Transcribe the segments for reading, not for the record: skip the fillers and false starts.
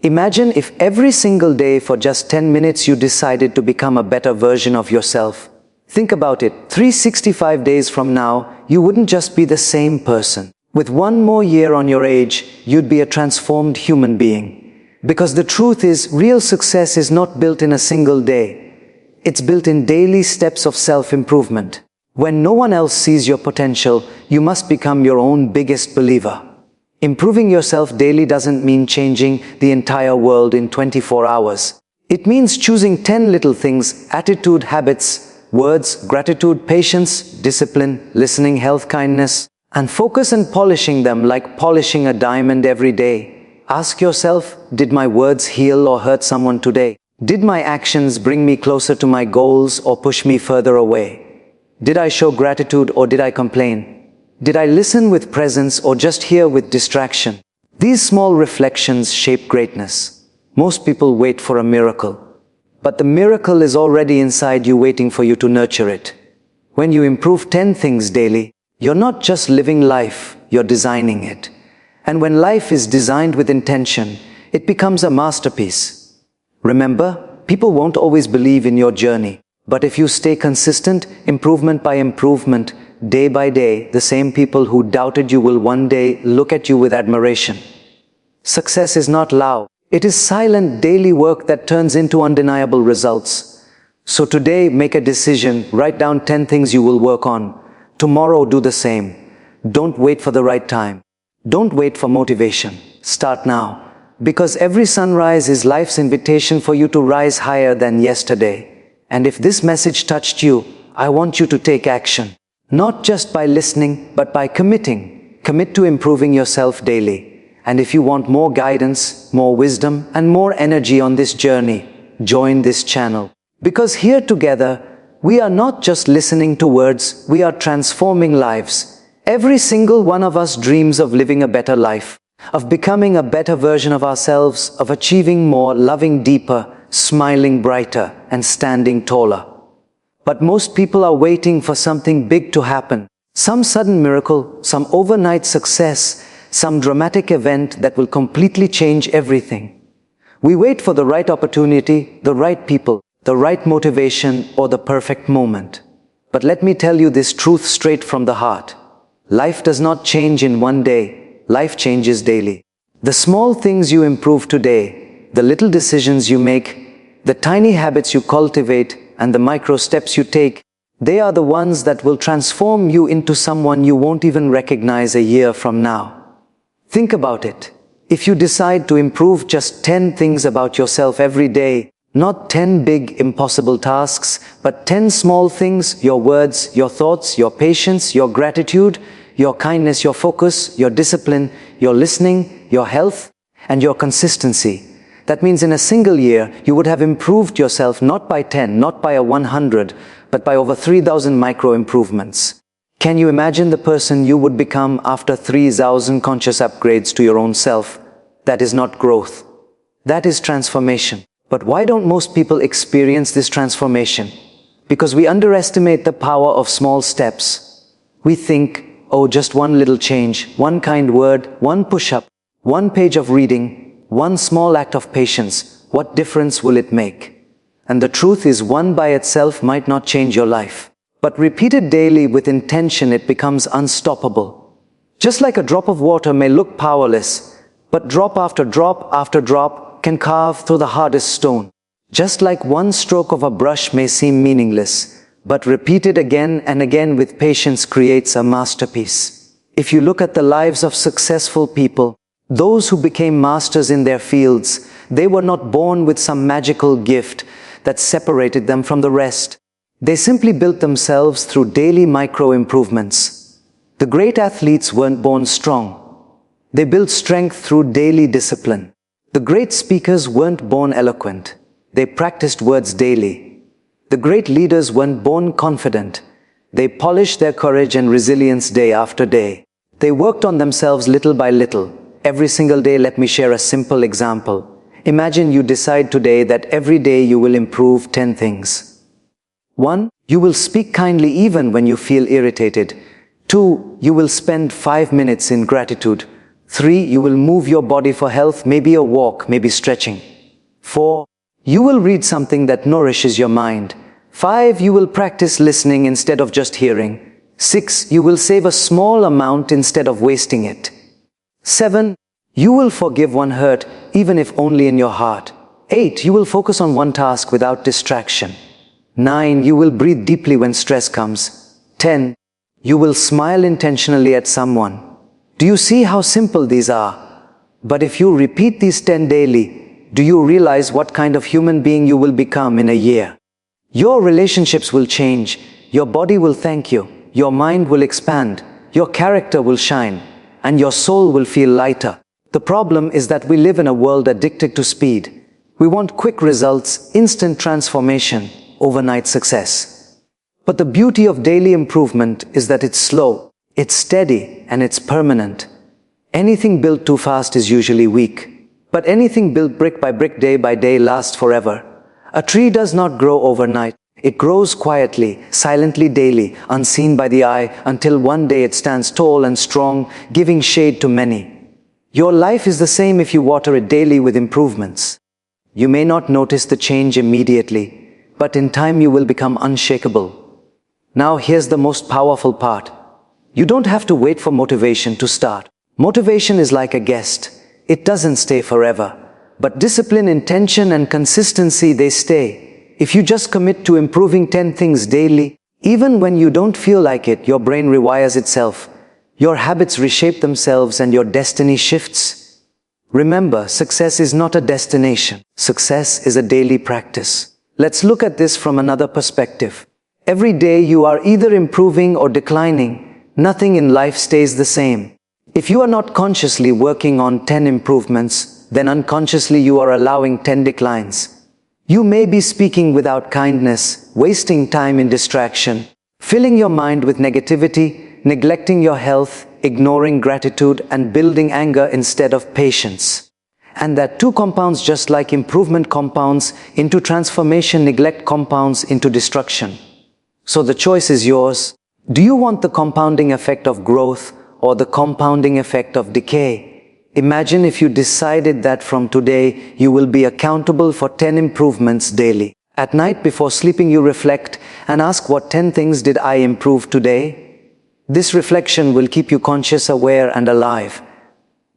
Imagine if every single day for just 10 minutes you decided to become a better version of yourself. Think about it, 365 days from now, you wouldn't just be the same person. With one more year on your age, you'd be a transformed human being. Because the truth is, real success is not built in a single day. It's built in daily steps of self-improvement. When no one else sees your potential, you must become your own biggest believer. Improving yourself daily doesn't mean changing the entire world in 24 hours. It means choosing 10 little things: attitude, habits, words, gratitude, patience, discipline, listening, health, kindness, and focus and polishing them like polishing a diamond every day. Ask yourself, did my words heal or hurt someone today? Did my actions bring me closer to my goals or push me further away? Did I show gratitude or did I complain? Did I listen with presence or just hear with distraction? These small reflections shape greatness. Most people wait for a miracle, but the miracle is already inside you waiting for you to nurture it. When you improve 10 things daily, you're not just living life, you're designing it. And when life is designed with intention, it becomes a masterpiece. Remember, people won't always believe in your journey, but if you stay consistent, improvement by improvement, day by day, the same people who doubted you will one day look at you with admiration. Success is not loud. It is silent daily work that turns into undeniable results. So today, make a decision. Write down 10 things you will work on. Tomorrow, do the same. Don't wait for the right time. Don't wait for motivation. Start now. Because every sunrise is life's invitation for you to rise higher than yesterday. And if this message touched you, I want you to take action. Not just by listening, but by committing. Commit to improving yourself daily. And if you want more guidance, more wisdom, and more energy on this journey, join this channel. Because here together, we are not just listening to words, we are transforming lives. Every single one of us dreams of living a better life, of becoming a better version of ourselves, of achieving more, loving deeper, smiling brighter, and standing taller. But most people are waiting for something big to happen. Some sudden miracle, some overnight success, some dramatic event that will completely change everything. We wait for the right opportunity, the right people, the right motivation, or the perfect moment. But let me tell you this truth straight from the heart. Life does not change in one day. Life changes daily. The small things you improve today, the little decisions you make, the tiny habits you cultivate, and the micro steps you take, they are the ones that will transform you into someone you won't even recognize a year from now. Think about it. If you decide to improve just 10 things about yourself every day, not 10 big, impossible tasks, but 10 small things: your words, your thoughts, your patience, your gratitude, your kindness, your focus, your discipline, your listening, your health, and your consistency. That means in a single year, you would have improved yourself not by 10, not by a 100, but by over 3,000 micro improvements. Can you imagine the person you would become after 3,000 conscious upgrades to your own self? That is not growth. That is transformation. But why don't most people experience this transformation? Because we underestimate the power of small steps. We think, oh, just one little change, one kind word, one push-up, one page of reading, one small act of patience, what difference will it make? And the truth is, one by itself might not change your life. But repeated daily with intention, it becomes unstoppable. Just like a drop of water may look powerless, but drop after drop can carve through the hardest stone. Just like one stroke of a brush may seem meaningless, but repeated again and again with patience creates a masterpiece. If you look at the lives of successful people, those who became masters in their fields, they were not born with some magical gift that separated them from the rest. They simply built themselves through daily micro improvements. The great athletes weren't born strong. They built strength through daily discipline. The great speakers weren't born eloquent. They practiced words daily. The great leaders weren't born confident. They polished their courage and resilience day after day. They worked on themselves little by little. Every single day. Let me share a simple example. Imagine you decide today that every day you will improve 10 things. 1. You will speak kindly even when you feel irritated. 2. You will spend 5 minutes in gratitude. 3. You will move your body for health, maybe a walk, maybe stretching. 4. You will read something that nourishes your mind. 5. You will practice listening instead of just hearing. 6. You will save a small amount instead of wasting it. 7. You will forgive one hurt, even if only in your heart. 8. You will focus on one task without distraction. 9. You will breathe deeply when stress comes. 10. You will smile intentionally at someone. Do you see how simple these are? But if you repeat these 10 daily, do you realize what kind of human being you will become in a year? Your relationships will change, your body will thank you, your mind will expand, your character will shine, and your soul will feel lighter. The problem is that we live in a world addicted to speed. We want quick results, instant transformation, overnight success. But the beauty of daily improvement is that it's slow, it's steady, and it's permanent. Anything built too fast is usually weak, but anything built brick by brick, day by day, lasts forever. A tree does not grow overnight. It grows quietly, silently, daily, unseen by the eye, until one day it stands tall and strong, giving shade to many. Your life is the same if you water it daily with improvements. You may not notice the change immediately, but in time you will become unshakable. Now here's the most powerful part. You don't have to wait for motivation to start. Motivation is like a guest. It doesn't stay forever. But discipline, intention, and consistency, they stay. If you just commit to improving 10 things daily, even when you don't feel like it, your brain rewires itself. Your habits reshape themselves and your destiny shifts. Remember, success is not a destination. Success is a daily practice. Let's look at this from another perspective. Every day you are either improving or declining. Nothing in life stays the same. If you are not consciously working on 10 improvements, then unconsciously you are allowing 10 declines. You may be speaking without kindness, wasting time in distraction, filling your mind with negativity, neglecting your health, ignoring gratitude, and building anger instead of patience. And that too compounds just like improvement compounds into transformation, neglect compounds into destruction. So the choice is yours. Do you want the compounding effect of growth or the compounding effect of decay? Imagine if you decided that from today you will be accountable for 10 improvements daily. At night before sleeping you reflect and ask, what 10 things did I improve today? This reflection will keep you conscious, aware, and alive.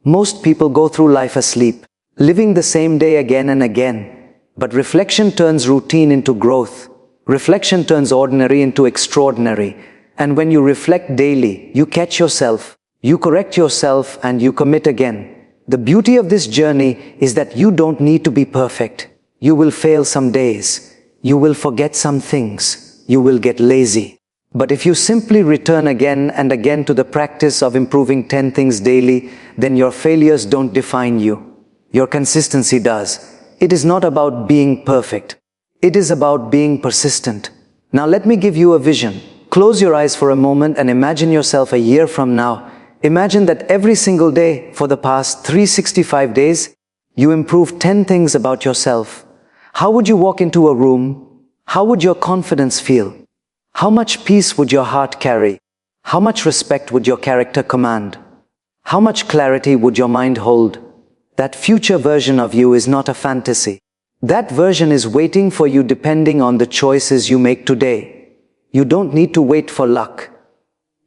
Most people go through life asleep, living the same day again and again. But reflection turns routine into growth. Reflection turns ordinary into extraordinary. And when you reflect daily, you catch yourself, you correct yourself, and you commit again. The beauty of this journey is that you don't need to be perfect. You will fail some days. You will forget some things. You will get lazy. But if you simply return again and again to the practice of improving 10 things daily, then your failures don't define you. Your consistency does. It is not about being perfect. It is about being persistent. Now let me give you a vision. Close your eyes for a moment and imagine yourself a year from now. Imagine that every single day for the past 365 days, you improved 10 things about yourself. How would you walk into a room? How would your confidence feel? How much peace would your heart carry? How much respect would your character command? How much clarity would your mind hold? That future version of you is not a fantasy. That version is waiting for you, depending on the choices you make today. You don't need to wait for luck.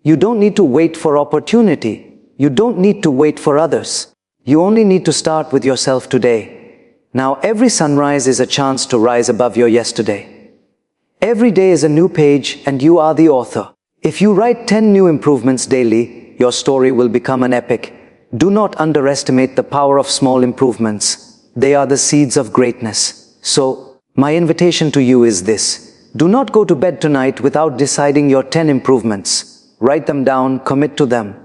You don't need to wait for opportunity. You don't need to wait for others. You only need to start with yourself today. Now every sunrise is a chance to rise above your yesterday. Every day is a new page and you are the author. If you write 10 new improvements daily, your story will become an epic. Do not underestimate the power of small improvements. They are the seeds of greatness. So, my invitation to you is this. Do not go to bed tonight without deciding your 10 improvements. Write them down, commit to them.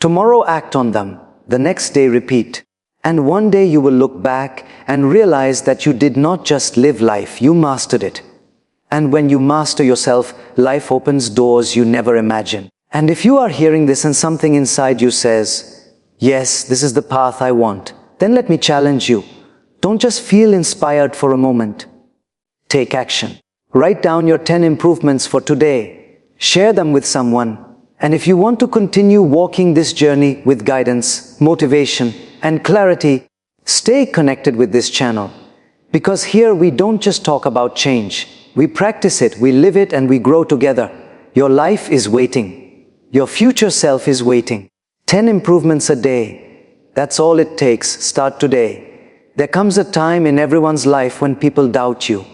Tomorrow act on them. The next day repeat. And one day you will look back and realize that you did not just live life, you mastered it. And when you master yourself, life opens doors you never imagined. And if you are hearing this and something inside you says, yes, this is the path I want, then let me challenge you. Don't just feel inspired for a moment. Take action. Write down your 10 improvements for today. Share them with someone And if you want to continue walking this journey with guidance, motivation, and clarity, stay connected with this channel. Because here we don't just talk about change. We practice it, we live it, and we grow together. Your life is waiting. Your future self is waiting. 10 improvements a day. That's all it takes. Start today. There comes a time in everyone's life when people doubt you.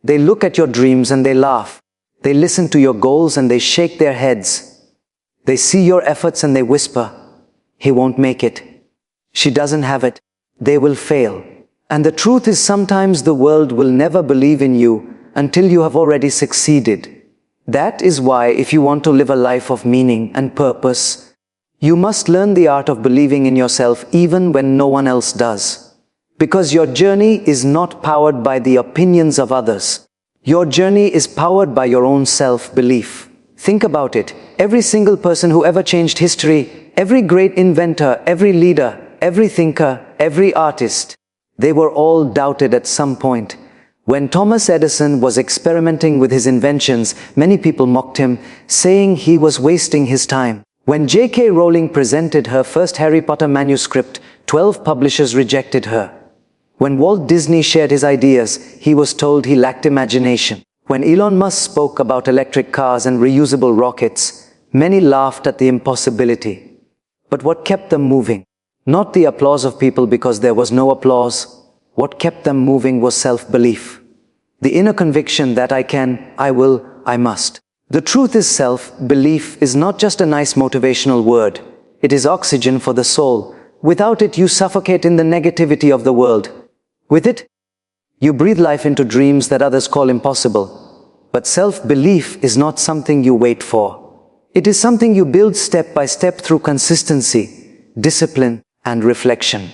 They look at your dreams and they laugh. They listen to your goals and they shake their heads. They see your efforts and they whisper, "He won't make it. She doesn't have it. They will fail." And the truth is, sometimes the world will never believe in you until you have already succeeded. That is why, if you want to live a life of meaning and purpose, you must learn the art of believing in yourself even when no one else does. Because your journey is not powered by the opinions of others. Your journey is powered by your own self-belief. Think about it. Every single person who ever changed history, every great inventor, every leader, every thinker, every artist, they were all doubted at some point. When Thomas Edison was experimenting with his inventions, many people mocked him, saying he was wasting his time. When J.K. Rowling presented her first Harry Potter manuscript, 12 publishers rejected her. When Walt Disney shared his ideas, he was told he lacked imagination. When Elon Musk spoke about electric cars and reusable rockets, many laughed at the impossibility. But what kept them moving? Not the applause of people, because there was no applause. What kept them moving was self-belief. The inner conviction that I can, I will, I must. The truth is, self-belief is not just a nice motivational word. It is oxygen for the soul. Without it, you suffocate in the negativity of the world. With it, you breathe life into dreams that others call impossible. But self-belief is not something you wait for. It is something you build step by step through consistency, discipline, and reflection.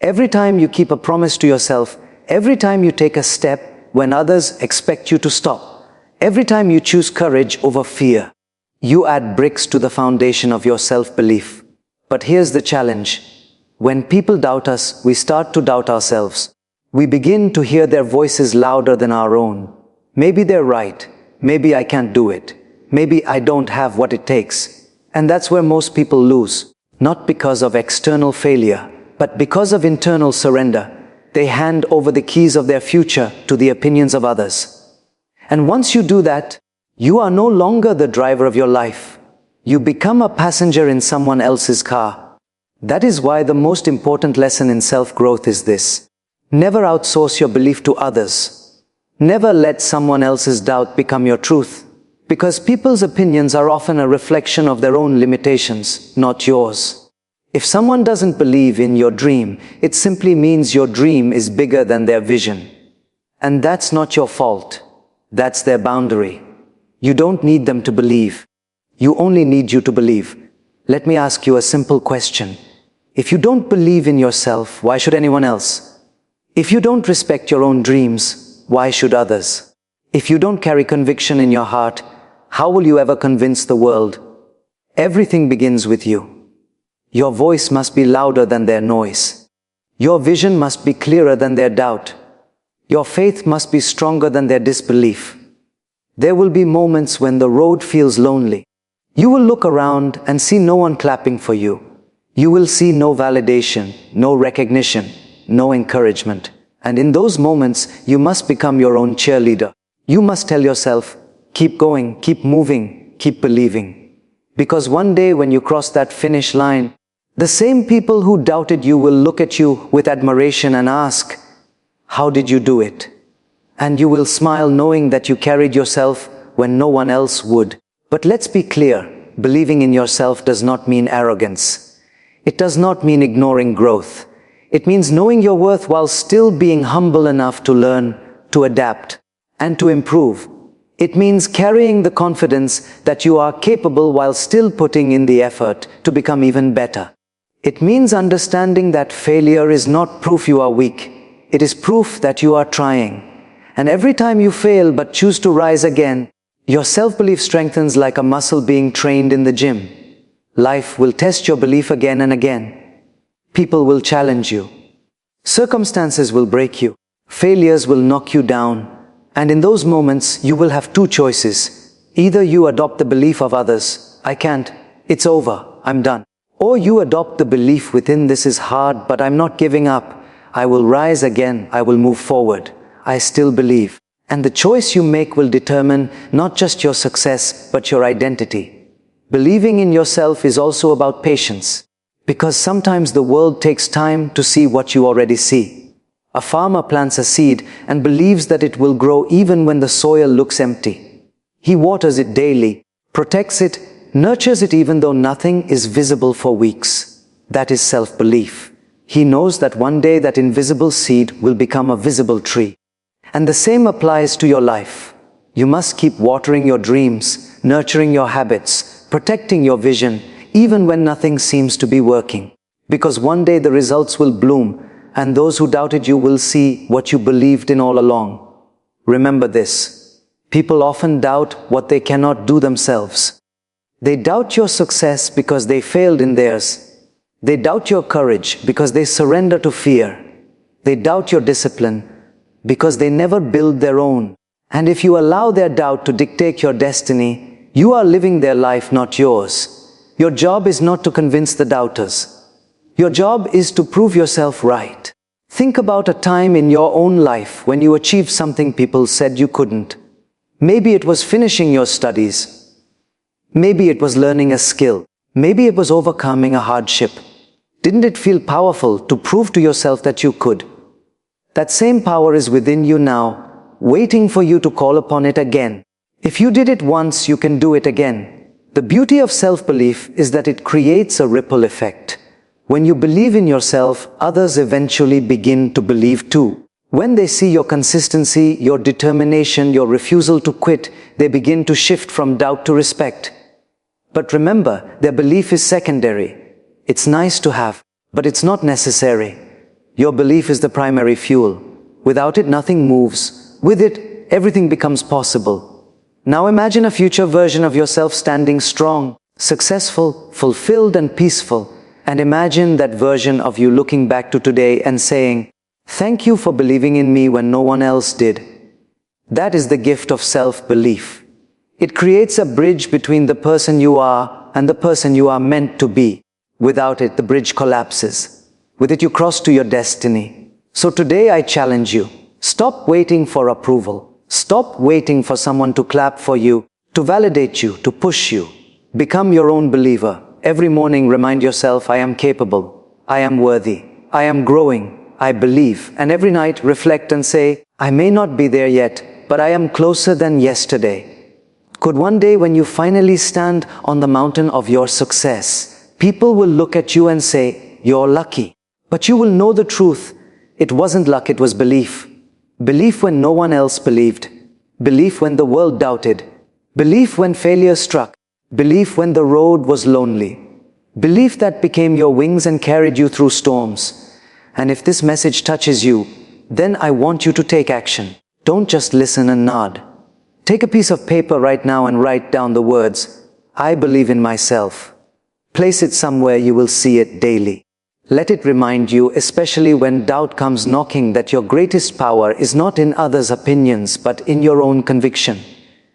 Every time you keep a promise to yourself, every time you take a step when others expect you to stop, every time you choose courage over fear, you add bricks to the foundation of your self-belief. But here's the challenge. When people doubt us, we start to doubt ourselves. We begin to hear their voices louder than our own. Maybe they're right. Maybe I can't do it. Maybe I don't have what it takes. And that's where most people lose. Not because of external failure, but because of internal surrender. They hand over the keys of their future to the opinions of others. And once you do that, you are no longer the driver of your life. You become a passenger in someone else's car. That is why the most important lesson in self-growth is this. Never outsource your belief to others. Never let someone else's doubt become your truth. Because people's opinions are often a reflection of their own limitations, not yours. If someone doesn't believe in your dream, it simply means your dream is bigger than their vision. And that's not your fault. That's their boundary. You don't need them to believe. You only need you to believe. Let me ask you a simple question. If you don't believe in yourself, why should anyone else? If you don't respect your own dreams, why should others? If you don't carry conviction in your heart, how will you ever convince the world? Everything begins with you. Your voice must be louder than their noise. Your vision must be clearer than their doubt. Your faith must be stronger than their disbelief. There will be moments when the road feels lonely. You will look around and see no one clapping for you. You will see no validation, no recognition, no encouragement. And in those moments, you must become your own cheerleader. You must tell yourself, keep going, keep moving, keep believing. Because one day when you cross that finish line, the same people who doubted you will look at you with admiration and ask, how did you do it? And you will smile knowing that you carried yourself when no one else would. But let's be clear, believing in yourself does not mean arrogance. It does not mean ignoring growth. It means knowing your worth while still being humble enough to learn, to adapt, and to improve. It means carrying the confidence that you are capable while still putting in the effort to become even better. It means understanding that failure is not proof you are weak. It is proof that you are trying. And every time you fail but choose to rise again, your self-belief strengthens like a muscle being trained in the gym. Life will test your belief again and again. People will challenge you. Circumstances will break you. Failures will knock you down. And in those moments, you will have two choices. Either you adopt the belief of others, I can't, it's over, I'm done. Or you adopt the belief within, this is hard, but I'm not giving up. I will rise again, I will move forward. I still believe. And the choice you make will determine not just your success, but your identity. Believing in yourself is also about patience. Because sometimes the world takes time to see what you already see. A farmer plants a seed and believes that it will grow even when the soil looks empty. He waters it daily, protects it, nurtures it even though nothing is visible for weeks. That is self-belief. He knows that one day that invisible seed will become a visible tree. And the same applies to your life. You must keep watering your dreams, nurturing your habits, protecting your vision, even when nothing seems to be working. Because one day the results will bloom, and those who doubted you will see what you believed in all along. Remember this. People often doubt what they cannot do themselves. They doubt your success because they failed in theirs. They doubt your courage because they surrender to fear. They doubt your discipline because they never build their own. And if you allow their doubt to dictate your destiny, you are living their life, not yours. Your job is not to convince the doubters. Your job is to prove yourself right. Think about a time in your own life when you achieved something people said you couldn't. Maybe it was finishing your studies. Maybe it was learning a skill. Maybe it was overcoming a hardship. Didn't it feel powerful to prove to yourself that you could? That same power is within you now, waiting for you to call upon it again. If you did it once, you can do it again. The beauty of self-belief is that it creates a ripple effect. When you believe in yourself, others eventually begin to believe too. When they see your consistency, your determination, your refusal to quit, they begin to shift from doubt to respect. But remember, their belief is secondary. It's nice to have, but it's not necessary. Your belief is the primary fuel. Without it, nothing moves. With it, everything becomes possible. Now imagine a future version of yourself standing strong, successful, fulfilled and peaceful. And imagine that version of you looking back to today and saying, "Thank you for believing in me when no one else did." That is the gift of self-belief. It creates a bridge between the person you are and the person you are meant to be. Without it, the bridge collapses. With it, you cross to your destiny. So today I challenge you. Stop waiting for approval. Stop waiting for someone to clap for you, to validate you, to push you. Become your own believer. Every morning remind yourself, I am capable. I am worthy. I am growing. I believe. And every night reflect and say, I may not be there yet, but I am closer than yesterday. Could one day when you finally stand on the mountain of your success, people will look at you and say, you're lucky. But you will know the truth. It wasn't luck, it was belief. Belief when no one else believed. Belief when the world doubted. Belief when failure struck. Belief when the road was lonely. Belief that became your wings and carried you through storms. And if this message touches you, then I want you to take action. Don't just listen and nod. Take a piece of paper right now and write down the words, I believe in myself. Place it somewhere you will see it daily. Let it remind you, especially when doubt comes knocking, that your greatest power is not in others' opinions, but in your own conviction.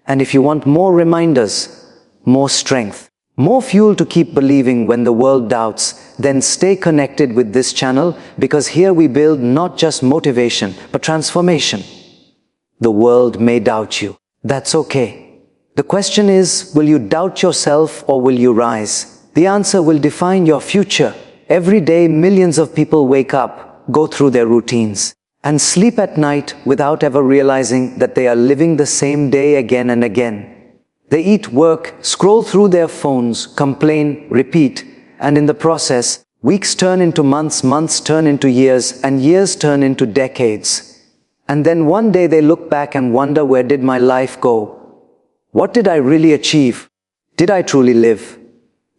And if you want more reminders, more strength, more fuel to keep believing when the world doubts, then stay connected with this channel, because here we build not just motivation, but transformation. The world may doubt you. That's okay. The question is, will you doubt yourself or will you rise? The answer will define your future. Every day, millions of people wake up, go through their routines, and sleep at night without ever realizing that they are living the same day again and again. They eat, work, scroll through their phones, complain, repeat, and in the process, weeks turn into months, months turn into years, and years turn into decades. And then one day they look back and wonder, where did my life go? What did I really achieve? Did I truly live?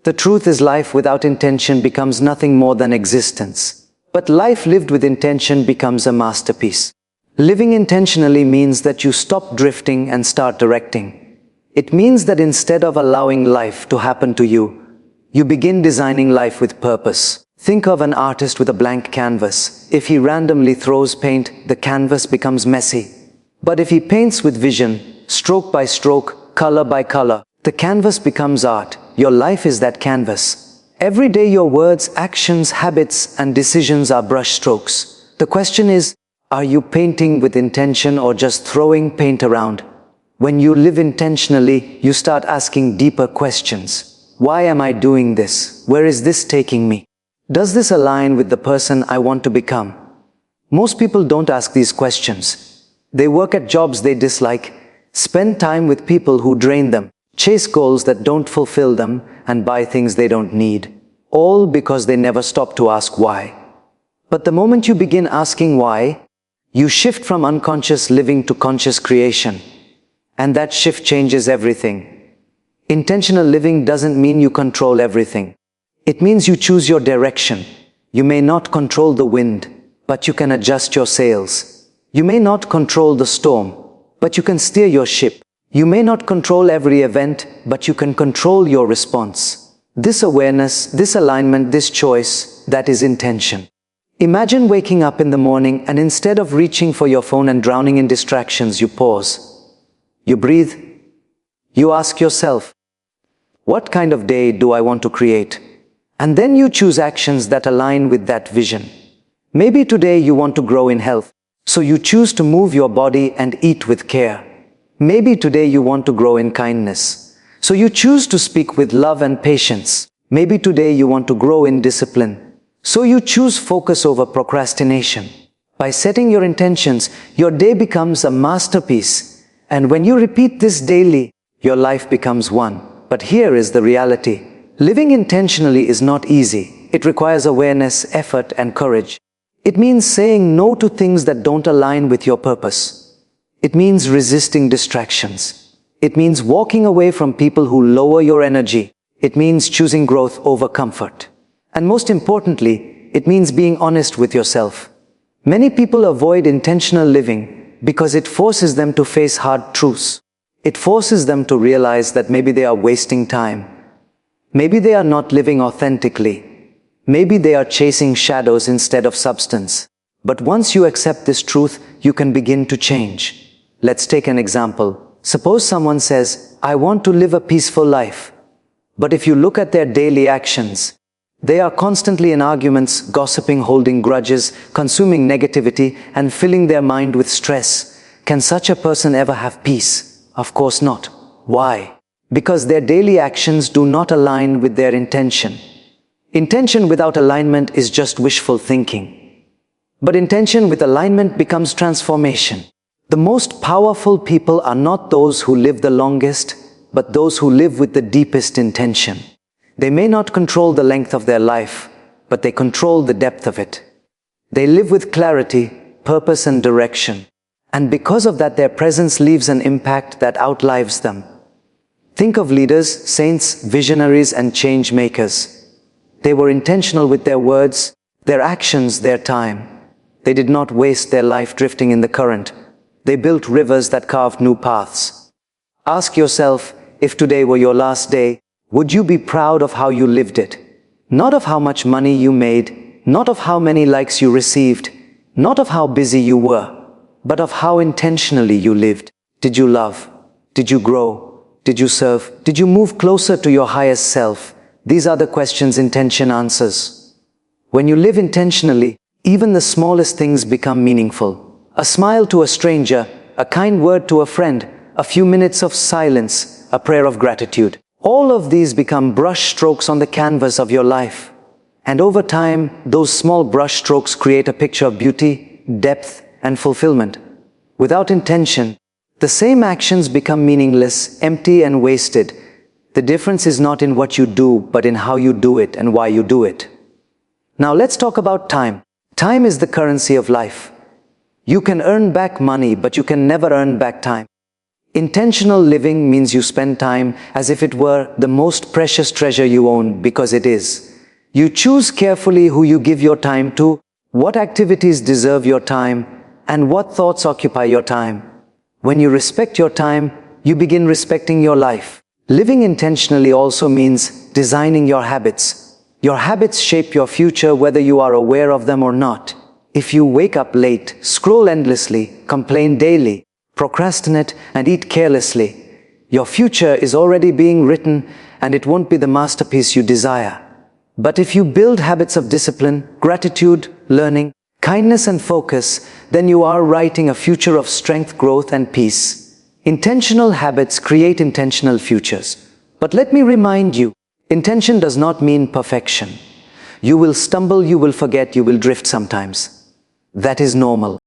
The truth is, life without intention becomes nothing more than existence. But life lived with intention becomes a masterpiece. Living intentionally means that you stop drifting and start directing. It means that instead of allowing life to happen to you, you begin designing life with purpose. Think of an artist with a blank canvas. If he randomly throws paint, the canvas becomes messy. But if he paints with vision, stroke by stroke, color by color, the canvas becomes art. your life is that canvas. Every day your words, actions, habits, and decisions are brush strokes. The question is, are you painting with intention or just throwing paint around? When you live intentionally, you start asking deeper questions. Why am I doing this? Where is this taking me? Does this align with the person I want to become? Most people don't ask these questions. They work at jobs they dislike, spend time with people who drain them, chase goals that don't fulfill them, and buy things they don't need. All because they never stop to ask why. But the moment you begin asking why, you shift from unconscious living to conscious creation. And that shift changes everything. Intentional living doesn't mean you control everything. It means you choose your direction. You may not control the wind, but you can adjust your sails. You may not control the storm, but you can steer your ship. You may not control every event, but you can control your response. This awareness, this alignment, this choice, that is intention. Imagine waking up in the morning and instead of reaching for your phone and drowning in distractions, you pause. You breathe. You ask yourself, what kind of day do I want to create? And then you choose actions that align with that vision. Maybe today you want to grow in health, so you choose to move your body and eat with care. Maybe today you want to grow in kindness, so you choose to speak with love and patience. Maybe today you want to grow in discipline, so you choose focus over procrastination. By setting your intentions, your day becomes a masterpiece, and when you repeat this daily, your life becomes one. But here is the reality. Living intentionally is not easy. It requires awareness, effort, and courage. It means saying no to things that don't align with your purpose. It means resisting distractions. It means walking away from people who lower your energy. It means choosing growth over comfort. And most importantly, it means being honest with yourself. Many people avoid intentional living because it forces them to face hard truths. It forces them to realize that maybe they are wasting time. Maybe they are not living authentically. Maybe they are chasing shadows instead of substance. But once you accept this truth, you can begin to change. Let's take an example. Suppose someone says, I want to live a peaceful life. But if you look at their daily actions, they are constantly in arguments, gossiping, holding grudges, consuming negativity, and filling their mind with stress. Can such a person ever have peace? Of course not. Why? Because their daily actions do not align with their intention. Intention without alignment is just wishful thinking. But intention with alignment becomes transformation. The most powerful people are not those who live the longest, but those who live with the deepest intention. They may not control the length of their life, but they control the depth of it. They live with clarity, purpose, and direction. And because of that, their presence leaves an impact that outlives them. Think of leaders, saints, visionaries, and change makers. They were intentional with their words, their actions, their time. They did not waste their life drifting in the current. They built rivers that carved new paths. Ask yourself, if today were your last day, would you be proud of how you lived it? Not of how much money you made, not of how many likes you received, not of how busy you were, but of how intentionally you lived. Did you love? Did you grow? Did you serve? Did you move closer to your highest self? These are the questions intention answers. When you live intentionally, even the smallest things become meaningful. A smile to a stranger, a kind word to a friend, a few minutes of silence, a prayer of gratitude. All of these become brush strokes on the canvas of your life. And over time, those small brush strokes create a picture of beauty, depth, and fulfillment. Without intention, the same actions become meaningless, empty, and wasted. The difference is not in what you do, but in how you do it and why you do it. Now let's talk about time. Time is the currency of life. You can earn back money, but you can never earn back time. Intentional living means you spend time as if it were the most precious treasure you own, because it is. You choose carefully who you give your time to, what activities deserve your time, and what thoughts occupy your time. When you respect your time, you begin respecting your life. Living intentionally also means designing your habits. Your habits shape your future whether you are aware of them or not. If you wake up late, scroll endlessly, complain daily, procrastinate, and eat carelessly, your future is already being written, and it won't be the masterpiece you desire. But if you build habits of discipline, gratitude, learning, kindness and focus, then you are writing a future of strength, growth and peace. Intentional habits create intentional futures. But let me remind you, intention does not mean perfection. You will stumble, you will forget, you will drift sometimes. That is normal.